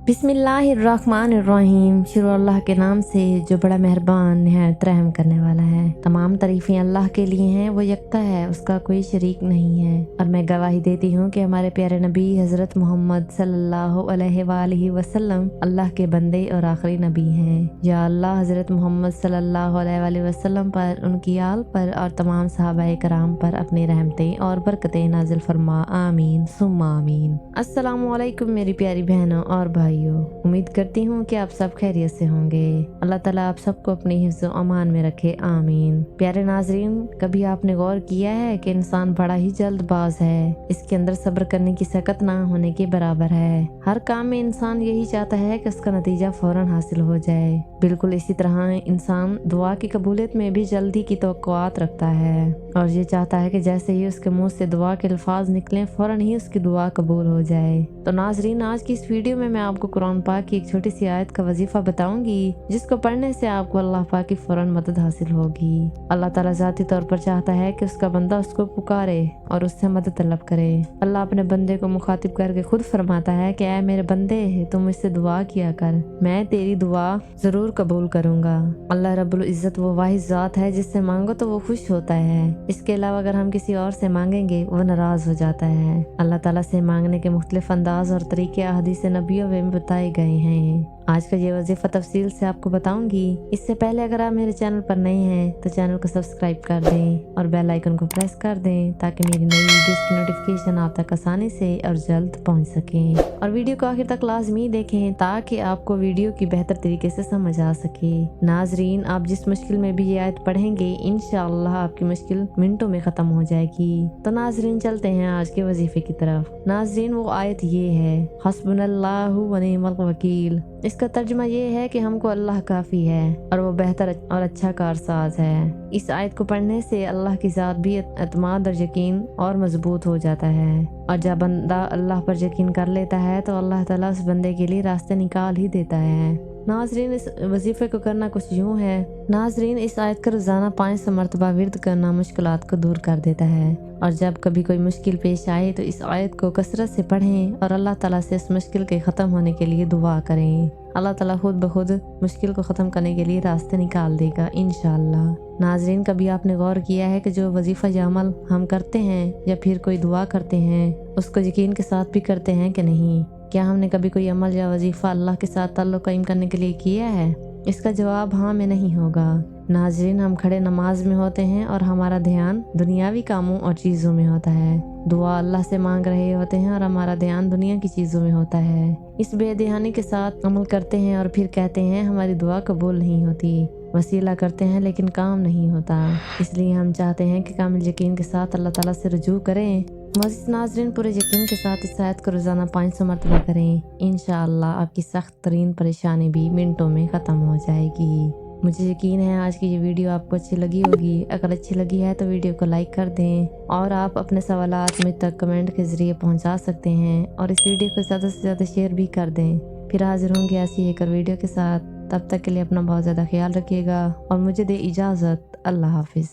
बिस्मिल्लाहिर्रहमानिर्रहीम। शुरू अल्लाह के नाम से जो बड़ा मेहरबान निहायत रहम करने वाला है। तमाम तारीफ़ें अल्लाह के लिए हैं, वो यकता है, उसका कोई शरीक नहीं है। और मैं गवाही देती हूँ कि हमारे प्यारे नबी हज़रत मोहम्मद सल्लल्लाहु अलैहि वसल्लम अल्लाह के बंदे और आखिरी नबी हैं। या अल्लाह हज़रत मोहम्मद सल्लल्लाहु अलैहि वसल्लम पर, उनकी आल पर और तमाम सहाबाए कराम पर अपनी रहमतें और बरकतें नाजिल फरमा। आमीन सुम्मा आमीन। अस्सलामु अलैकुम मेरी प्यारी बहनों और भाइयों, उम्मीद करती हूँ कि आप सब खैरियत से होंगे। अल्लाह ताला आप सबको अपनी हिफ्ज़ व अमान में रखे। आमीन। प्यारे नाजरीन, कभी आपने गौर किया है कि इंसान बड़ा ही जल्दबाज है। इसके अंदर सब्र करने की सकत ना होने के बराबर है। हर काम में इंसान यही चाहता है कि उसका नतीजा फौरन हासिल हो जाए। बिल्कुल इसी तरह इंसान दुआ की कबूलियत में भी जल्दी की तवक्कुआत रखता है और ये चाहता है कि जैसे ही उसके मुंह से दुआ के अल्फाज निकलें, फौरन ही उसकी दुआ कबूल हो जाए। तो नाजरीन, आज की इस वीडियो में मैं आपको कुरान पाक की एक छोटी सी आयत का वजीफा बताऊंगी, जिसको पढ़ने से आपको अल्लाह पाक की फौरन मदद हासिल होगी। अल्लाह ताला ज़ाती तौर पर चाहता है कि उसका बंदा उसको पुकारे और उससे मदद तलब करे। अल्लाह अपने बंदे को मुखातिब करके खुद फरमाता है कि ऐ मेरे बंदे, तुम मुझसे दुआ किया कर, मैं तेरी दुआ जरूर कबूल करूंगा। अल्लाह रब्बुल इज्जत वो वाहिद ज़ात है जिससे मांगो तो वो खुश होता है। इसके अलावा अगर हम किसी और से मांगेंगे वो नाराज हो जाता है। अल्लाह ताला से मांगने के मुख्तलिफ अंदाज और तरीके अहदीस नबियों में बताए गए हैं। आज का ये वजीफा तफसील से आपको बताऊंगी। इससे पहले अगर आप मेरे चैनल पर नए हैं तो चैनल को सब्सक्राइब कर दें और बेल आइकन को प्रेस कर दें ताकि मेरी नई वीडियोस की नोटिफिकेशन आप तक आसानी से और जल्द पहुंच सके। और वीडियो को आखिर तक लाजमी देखें ताकि आपको वीडियो की बेहतर तरीके से समझ आ सके। नाजरीन, आप जिस मुश्किल में भी ये आयत पढ़ेंगे, इंशाअल्लाह आपकी मुश्किल मिनटों में खत्म हो जाएगी। तो नाजरीन, चलते हैं आज के वजीफे की तरफ। नाजरीन, वो आयत ये है, हस्बुनल्लाहु व निअमल वकील। इसका तर्जुमा ये है कि हमको अल्लाह काफ़ी है और वो बेहतर और अच्छा कारसाज है। इस आयत को पढ़ने से अल्लाह की ज़ात भी एतमाद और यकीन और मजबूत हो जाता है। और जब बंदा अल्लाह पर यकीन कर लेता है तो अल्लाह ताला उस बंदे के लिए रास्ते निकाल ही देता है। नाजरीन, इस वजीफे को करना कुछ यूँ है। नाजरीन, इस आयत का रोज़ाना 500 मरतबा विर्द करना मुश्किलात को दूर कर देता है। और जब कभी कोई मुश्किल पेश आए तो इस आयत को कसरत से पढ़ें और अल्लाह ताला से इस मुश्किल के ख़त्म होने के लिए दुआ करें। अल्लाह ताला खुद ब खुद मुश्किल को ख़त्म करने के लिए रास्ते निकाल देगा इंशाअल्लाह। नाजरीन, कभी आपने गौर किया है कि जो वजीफ़ा या अमल हम करते हैं या फिर कोई दुआ करते हैं, उसको यकीन के साथ भी करते हैं कि नहीं? क्या हमने कभी कोई अमल या वजीफ़ा अल्लाह के साथ ताल्लुक़ कायम करने के लिए किया है? इसका जवाब हाँ में नहीं होगा। नाजरीन, हम खड़े नमाज में होते हैं और हमारा ध्यान दुनियावी कामों और चीज़ों में होता है। दुआ अल्लाह से मांग रहे होते हैं और हमारा ध्यान दुनिया की चीज़ों में होता है। इस बेध्यानी के साथ अमल करते हैं और फिर कहते हैं हमारी दुआ कबूल नहीं होती। वसीला करते हैं लेकिन काम नहीं होता। इसलिए हम चाहते हैं कि कामिल यकीन के साथ अल्लाह ताला से रुजू करें। मज़ीद नाज़रीन, पूरे यकीन के साथ इस आयत को रोज़ाना 500 मरतबा करें। इंशाअल्लाह आपकी सख्त तरीन परेशानी भी मिनटों में ख़त्म हो जाएगी। मुझे यकीन है आज की ये वीडियो आपको अच्छी लगी होगी। अगर अच्छी लगी है तो वीडियो को लाइक कर दें और आप अपने सवालात मुझ तक कमेंट के ज़रिए पहुंचा सकते हैं और इस वीडियो को ज़्यादा से ज़्यादा शेयर भी कर दें। फिर हाजिर होंगे ऐसी एक और वीडियो के साथ। तब तक के लिए अपना बहुत ज़्यादा ख्याल रखिएगा और मुझे दे इजाज़त। अल्लाह हाफिज़।